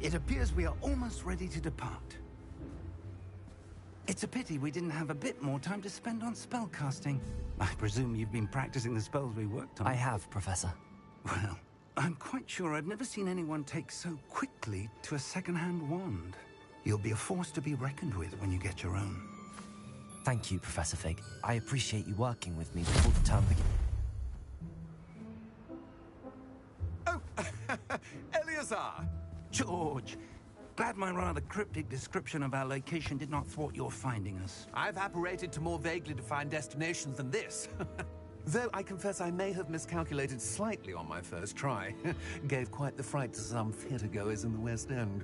It appears we are almost ready to depart. It's a pity we didn't have a bit more time to spend on spellcasting. I presume you've been practicing the spells we worked on. I have, Professor. Well, I'm quite sure I've never seen anyone take so quickly to a second-hand wand. You'll be a force to be reckoned with when you get your own. Thank you, Professor Fig. I appreciate you working with me before the term begins. Oh, Eleazar! George, glad my rather cryptic description of our location did not thwart your finding us. I've apparated to more vaguely defined destinations than this. Though I confess I may have miscalculated slightly on my first try. Gave quite the fright to some theatre-goers in the West End.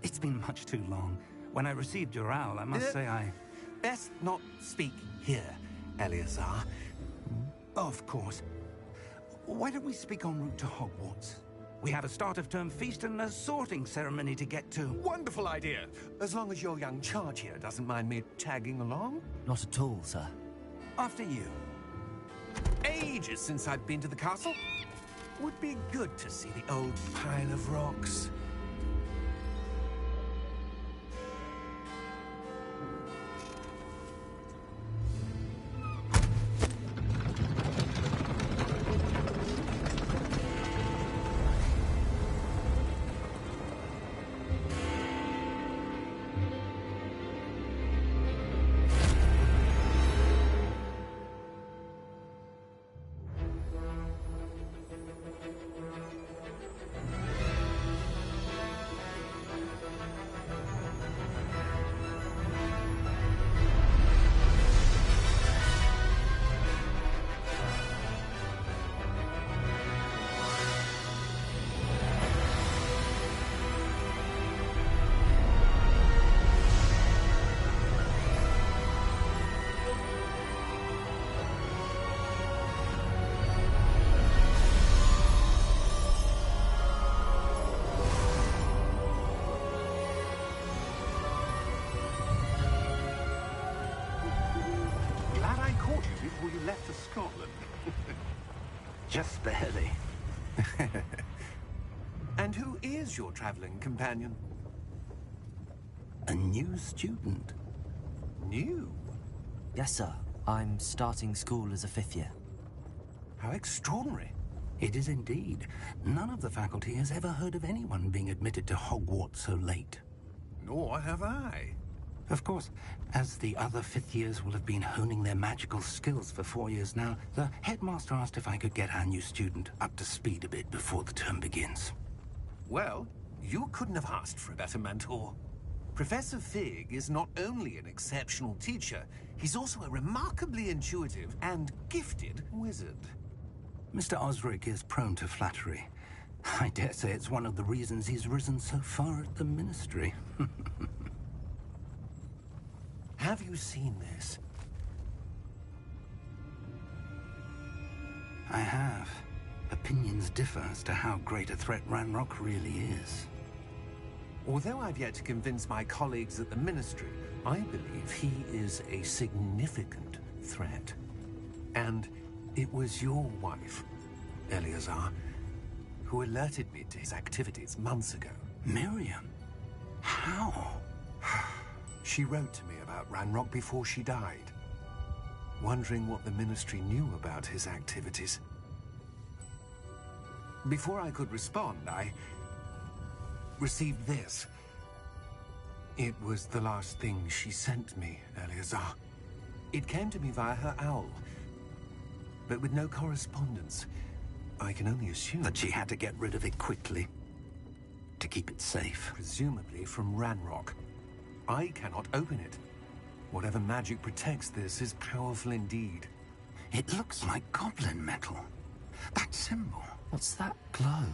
It's been much too long. When I received your owl, I must say I... Best not speak here, Eleazar. Of course. Why don't we speak en route to Hogwarts? We have a start-of-term feast and a sorting ceremony to get to. Wonderful idea! As long as your young charge here doesn't mind me tagging along. Not at all, sir. After you. Ages since I've been to the castle. Would be good to see the old pile of rocks. Before you left for Scotland. Just barely. And who is your traveling companion? A new student. New? Yes, sir. I'm starting school as a 5th year. How extraordinary. It is indeed. None of the faculty has ever heard of anyone being admitted to Hogwarts so late. Nor have I. Of course, as the other 5th years will have been honing their magical skills for 4 years now, the headmaster asked if I could get our new student up to speed a bit before the term begins. Well, you couldn't have asked for a better mentor. Professor Fig is not only an exceptional teacher, he's also a remarkably intuitive and gifted wizard. Mr. Osric is prone to flattery. I dare say it's one of the reasons he's risen so far at the Ministry. Have you seen this? I have. Opinions differ as to how great a threat Ranrock really is. Although I've yet to convince my colleagues at the Ministry, I believe he is a significant threat. And it was your wife, Eleazar, who alerted me to his activities months ago. Miriam? How? She wrote to me about Ranrock before she died, wondering what the Ministry knew about his activities. Before I could respond, I received this. It was the last thing she sent me, Eleazar. It came to me via her owl, but with no correspondence. I can only assume that she had to get rid of it quickly, to keep it safe. Presumably from Ranrock. I cannot open it. Whatever magic protects this is powerful indeed. It looks like goblin metal. That symbol. What's that glow?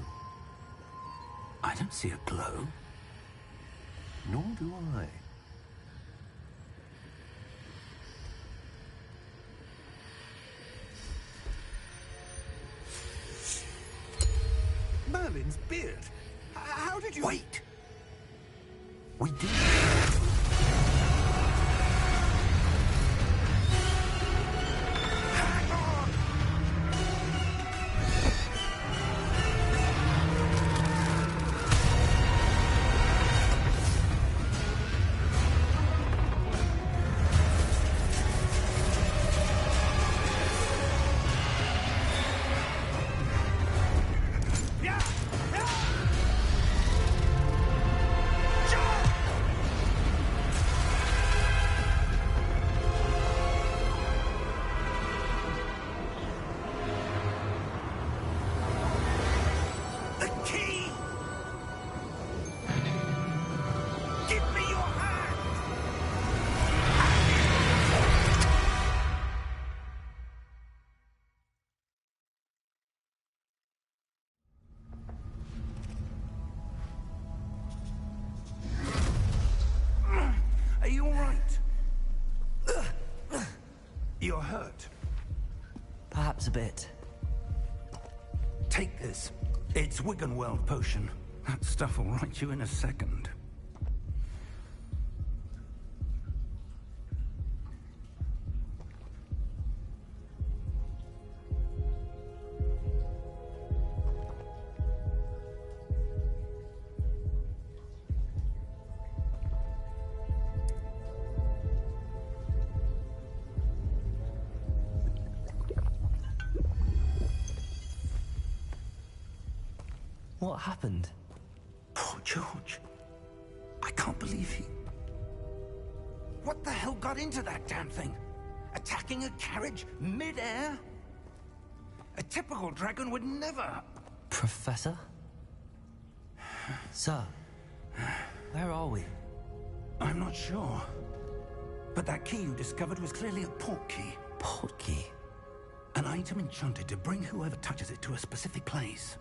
I don't see a glow. Nor do I. Merlin's beard. How did you... Wait! We did. hurts a bit. Take this. It's Wiggenweld potion. That stuff will right you in a second. What happened? Poor George. I can't believe he... What the hell got into that damn thing? Attacking a carriage mid-air? A typical dragon would never... Professor? Sir, where are we? I'm not sure. But that key you discovered was clearly a port key. Port key? An item enchanted to bring whoever touches it to a specific place.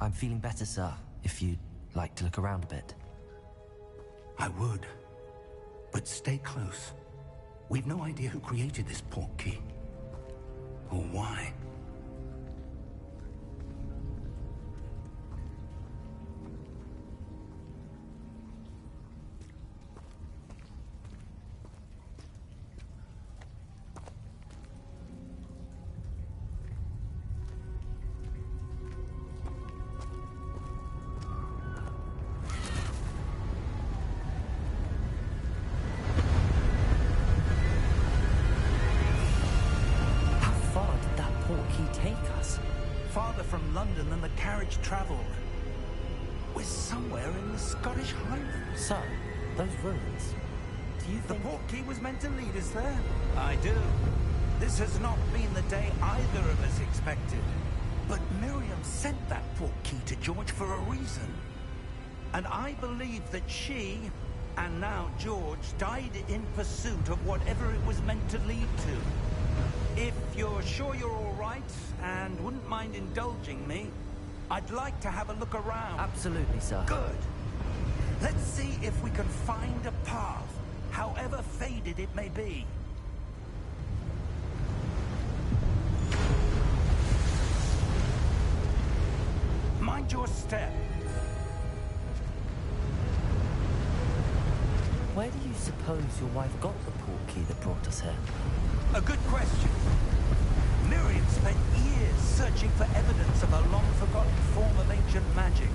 I'm feeling better, sir, if you'd like to look around a bit. I would. But stay close. We've no idea who created this port key. Or why. Farther from London than the carriage travelled. We're somewhere in the Scottish Highlands. Sir, those ruins. Do you think... The port key was meant to lead us there? I do. This has not been the day either of us expected. But Miriam sent that port key to George for a reason. And I believe that she, and now George, died in pursuit of whatever it was meant to lead to. If you're sure you're all right, and wouldn't mind indulging me, I'd like to have a look around. Absolutely, sir. Good. Let's see if we can find a path, however faded it may be. Mind your step. Where do you suppose your wife got the port key that brought us here? A good question. Miriam spent years searching for evidence of a long-forgotten form of ancient magic.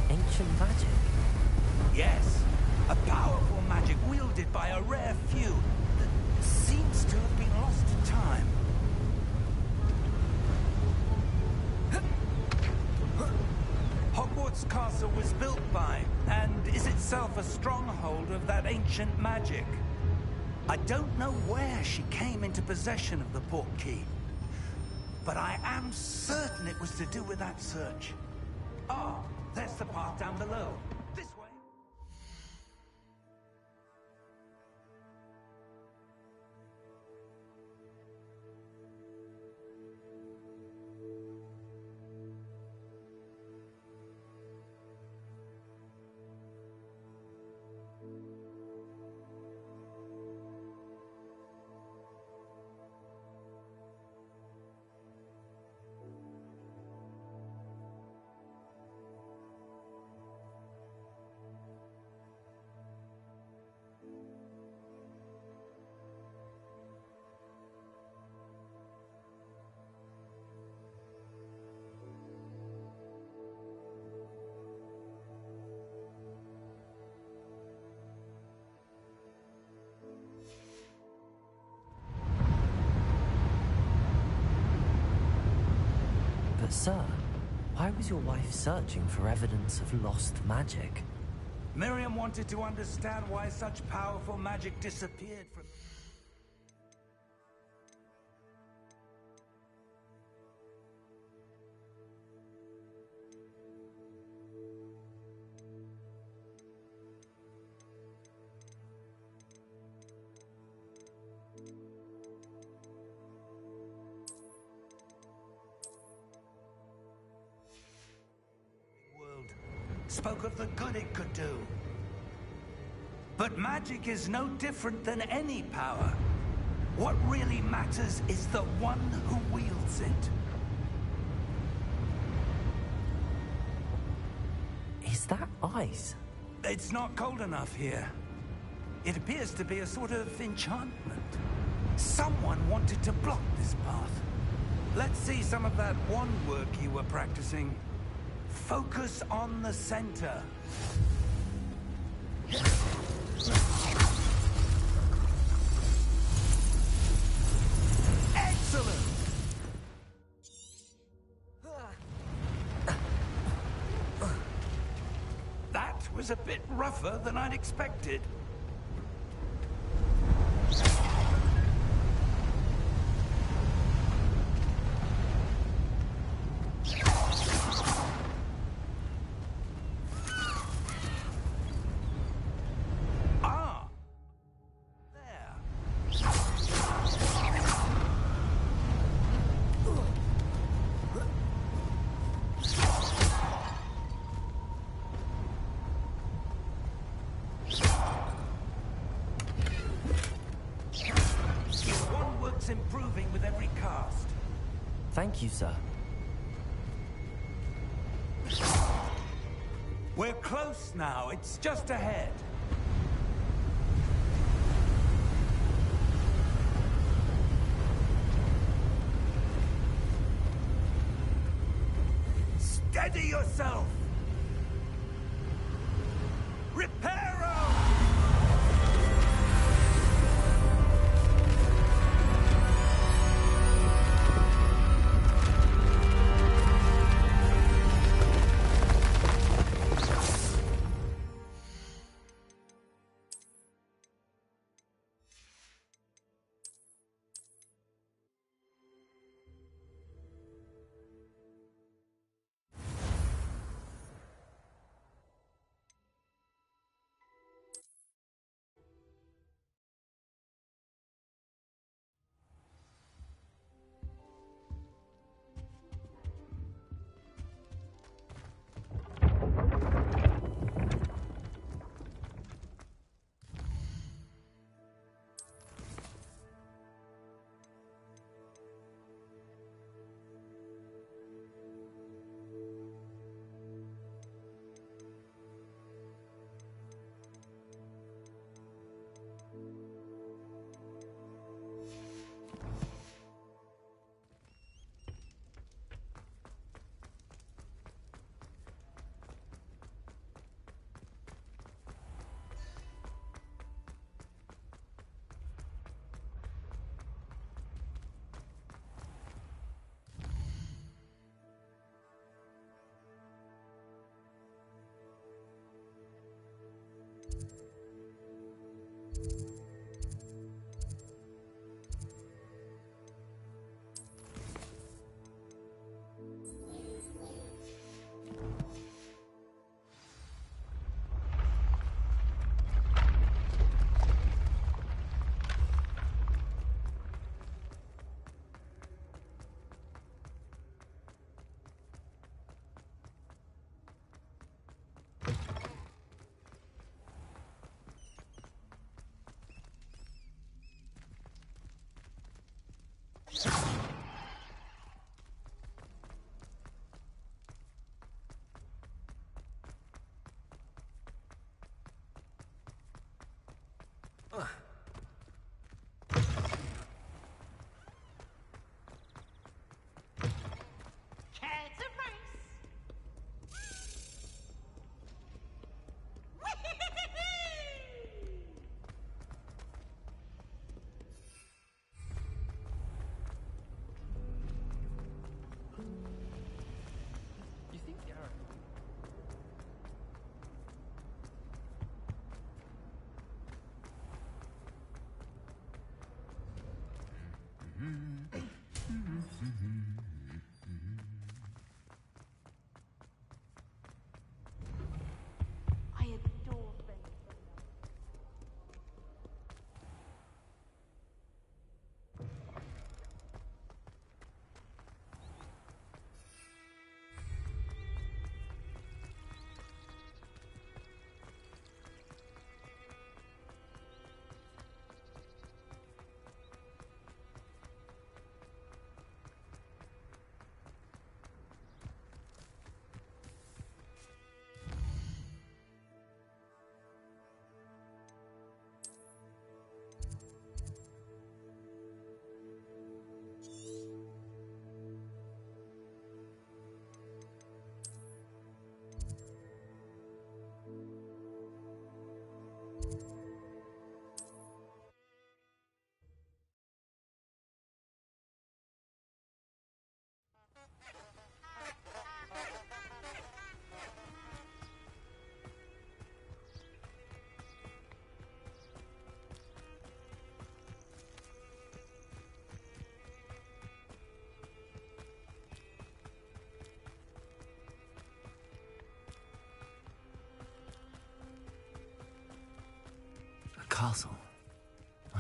Ancient magic? Yes, a powerful magic wielded by a rare few that seems to have been lost to time. Hogwarts Castle was built by, and is itself a stronghold of that ancient magic. I don't know where she came into possession of the port key, but I am certain it was to do with that search. Ah, there's the path down below. This way. But sir, why was your wife searching for evidence of lost magic? Miriam wanted to understand why such powerful magic disappeared from... spoke of the good it could do. But magic is no different than any power. What really matters is the one who wields it. Is that ice? It's not cold enough here. It appears to be a sort of enchantment. Someone wanted to block this path. Let's see some of that wand work you were practicing. Focus on the center. Excellent! That was a bit rougher than I'd expected. Improving with every cast. Thank you, sir. We're close now. It's just ahead. Steady yourself! Reparo!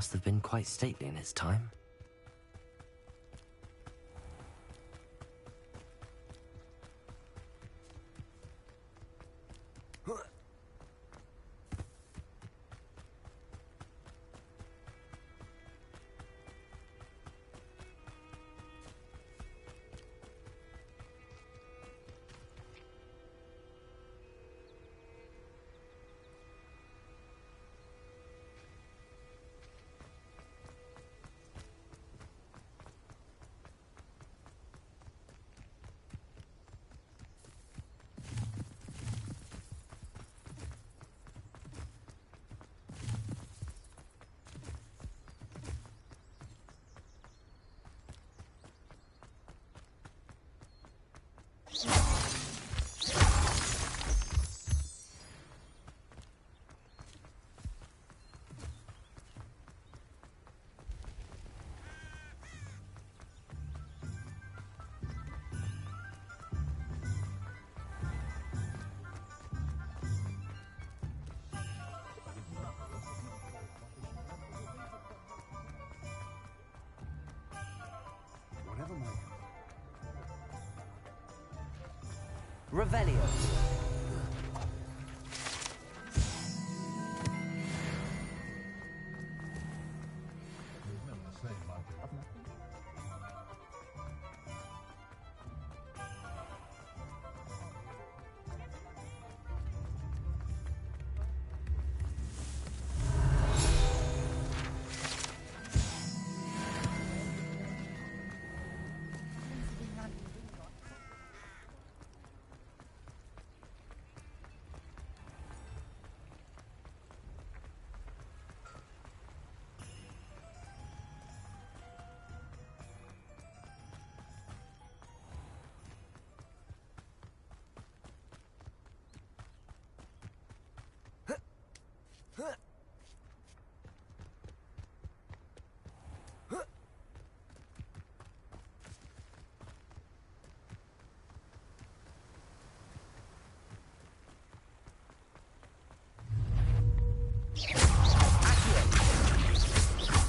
must have been quite stately in its time. Revelio.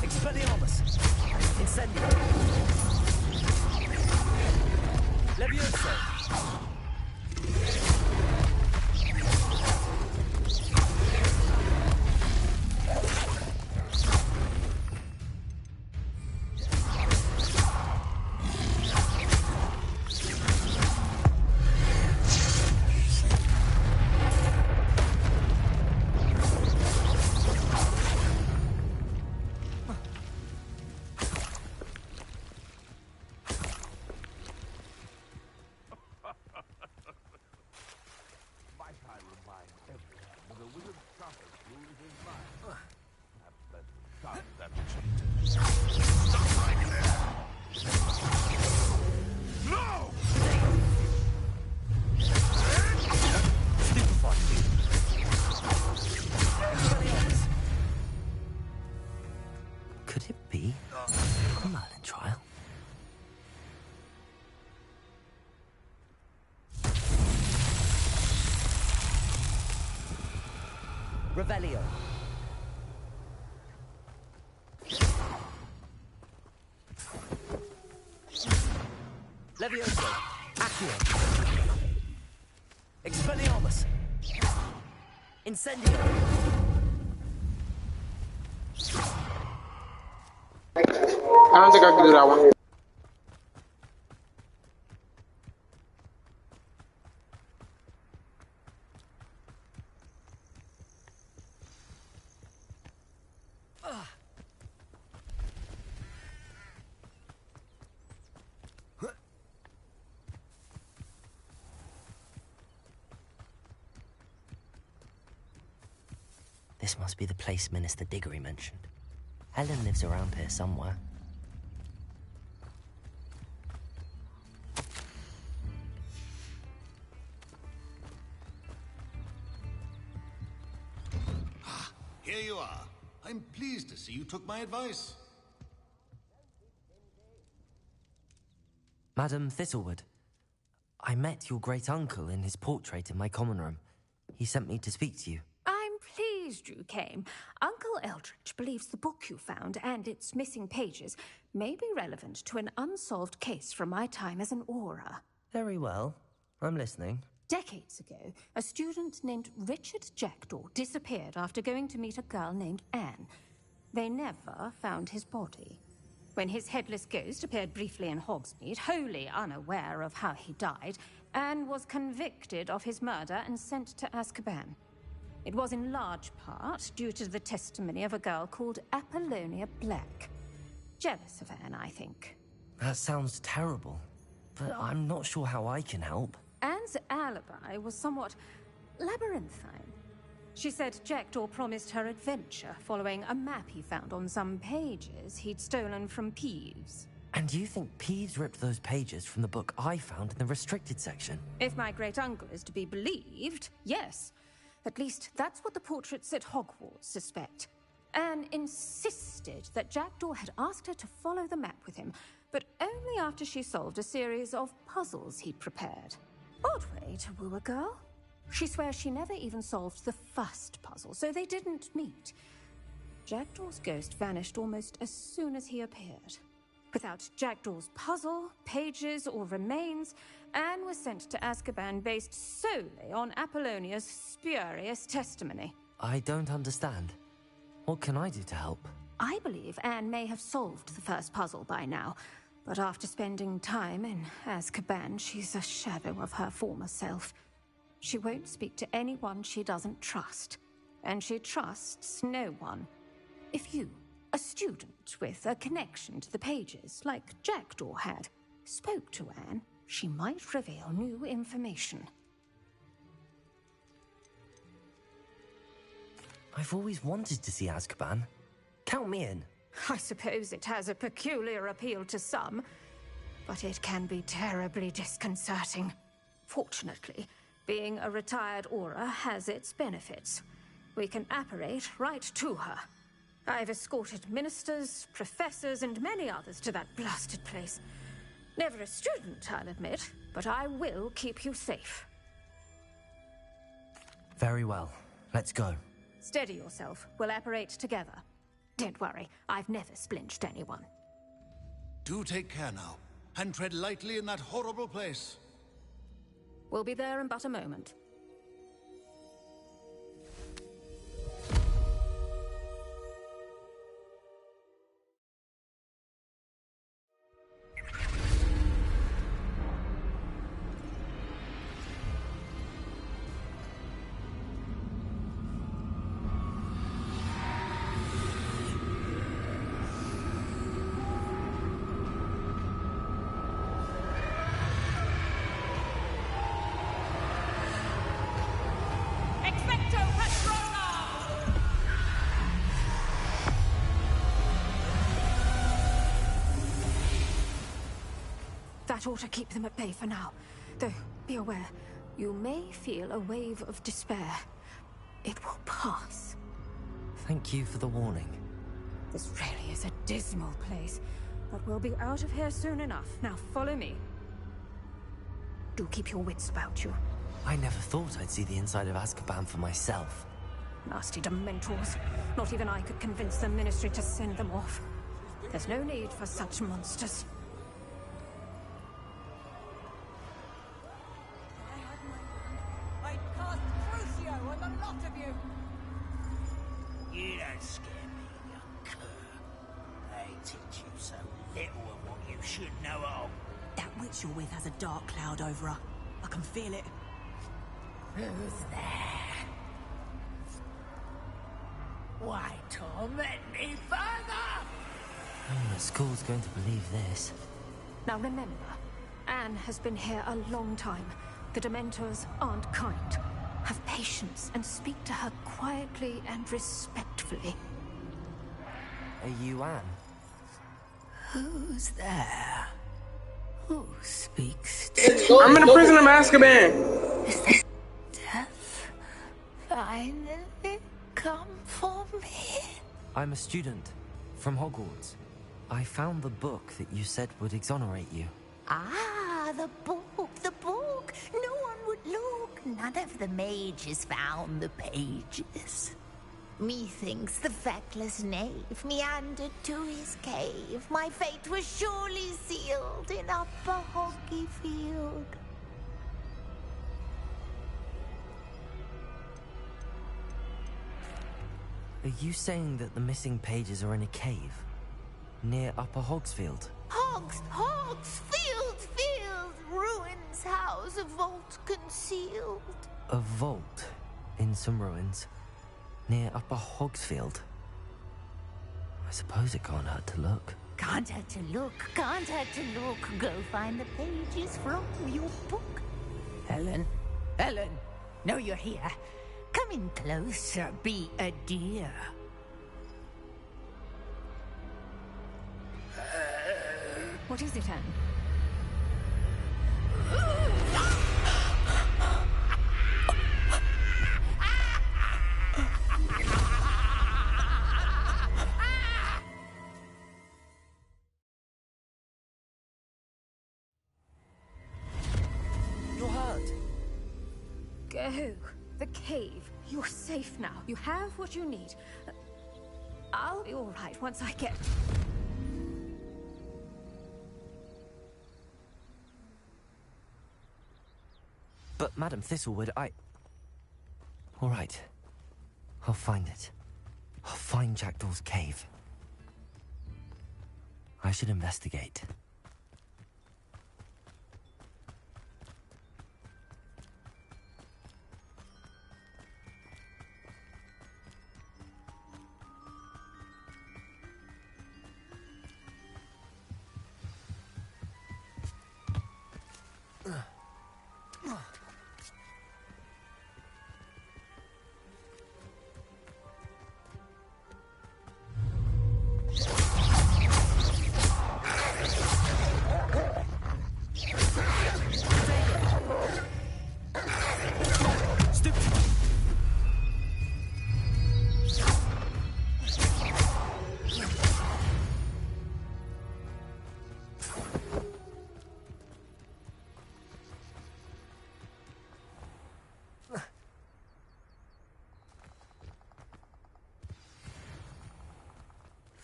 Expelliarmus! Incendio! Levioso! Could it be a Merlin trial? Revelio. Levioso. Accio. Expelliarmus. Incendio. I don't think I can do that one. This must be the place Minister Diggory mentioned. Helen lives around here somewhere. Here you are. I'm pleased to see you took my advice. Madam Thistlewood, I met your great-uncle in his portrait in my common room. He sent me to speak to you. I'm pleased pleased you came. Uncle Eldridge believes the book you found and its missing pages may be relevant to an unsolved case from my time as an Auror. Very well. I'm listening. Decades ago, a student named Richard Jackdaw disappeared after going to meet a girl named Anne. They never found his body. When his headless ghost appeared briefly in Hogsmeade, wholly unaware of how he died, Anne was convicted of his murder and sent to Azkaban. It was in large part due to the testimony of a girl called Apollonia Black. Jealous of Anne, I think. That sounds terrible, but I'm not sure how I can help. Anne's alibi was somewhat labyrinthine. She said Jackdaw promised her adventure following a map he found on some pages he'd stolen from Peeves. And you think Peeves ripped those pages from the book I found in the restricted section? If my great-uncle is to be believed, yes. At least that's what the portraits at Hogwarts suspect. Anne insisted that Jackdaw had asked her to follow the map with him, but only after she solved a series of puzzles he'd prepared. Odd way to woo a girl. She swears she never even solved the first puzzle, so they didn't meet. Jackdaw's ghost vanished almost as soon as he appeared. Without Jackdaw's puzzle, pages, or remains, Anne was sent to Azkaban based solely on Apollonia's spurious testimony. I don't understand. What can I do to help? I believe Anne may have solved the first puzzle by now, but after spending time in Azkaban, she's a shadow of her former self. She won't speak to anyone she doesn't trust, and she trusts no one. If you, a student with a connection to the pages, like Jackdaw had, spoke to Anne, she might reveal new information. I've always wanted to see Azkaban. Count me in. I suppose it has a peculiar appeal to some, but it can be terribly disconcerting. Fortunately, being a retired Auror has its benefits. We can apparate right to her. I've escorted ministers, professors, and many others to that blasted place. Never a student, I'll admit, but I will keep you safe. Very well. Let's go. Steady yourself. We'll apparate together. Don't worry, I've never splinched anyone. Do take care now, and tread lightly in that horrible place. We'll be there in but a moment. That ought to keep them at bay for now. Though, be aware, you may feel a wave of despair. It will pass. Thank you for the warning. This really is a dismal place, but we'll be out of here soon enough. Now follow me. Do keep your wits about you. I never thought I'd see the inside of Azkaban for myself. Nasty Dementors. Not even I could convince the Ministry to send them off. There's no need for such monsters. You don't scare me, young cur. They teach you so little of what you should know of. That witch you're with has a dark cloud over her. I can feel it. Who's there? Why torment me further? The school's going to believe this. Now remember, Anne has been here a long time. The Dementors aren't kind. Have patience and speak to her quietly and respectfully. Are you Anne? Who's there? Who speaks I'm in the prison of Azkaban. Is this death finally come for me? I'm a student from Hogwarts. I found the book that you said would exonerate you. Ah, the book, the book. No one would look. None of the mages found the pages. Methinks the feckless knave meandered to his cave. My fate was surely sealed in upper Hoggyfield. Are you saying that the missing pages are in a cave? Near Upper Hogsfield? Hogsfield, ruins house, a vault concealed. A vault in some ruins? Near Upper Hogsfield? I suppose it can't hurt to look. Can't hurt to look. Go find the pages from your book. Helen, know you're here. Come in closer, be a dear. What is it, Anne? You're hurt. Go. The cave. You're safe now. You have what you need. I'll be all right once I get... But, Madam Thistlewood, all right. I'll find it. I'll find Jackdaw's cave. I should investigate.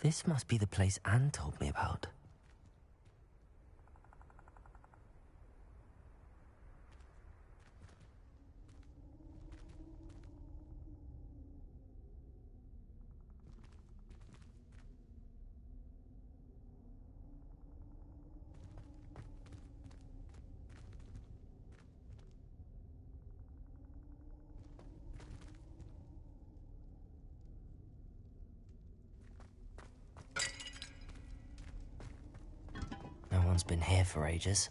This must be the place Anne told me about. No one's been here for ages.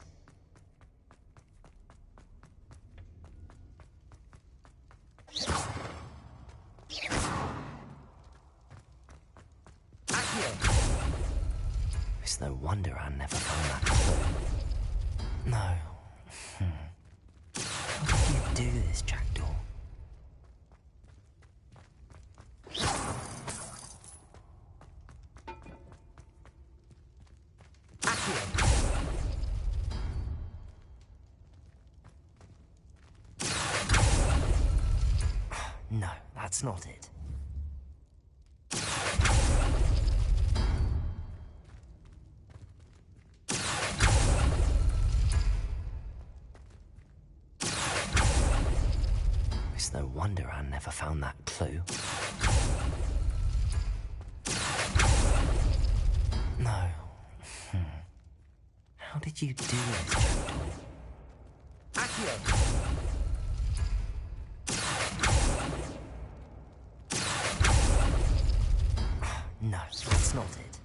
It's no wonder I never found that. No. How did you do this, Jackdaw? No, that's not it. It's no wonder I never found that clue. No. How did you do this, Jackdaw? No, that's not it.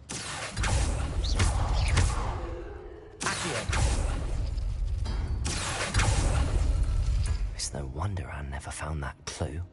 It's no wonder I never found that clue.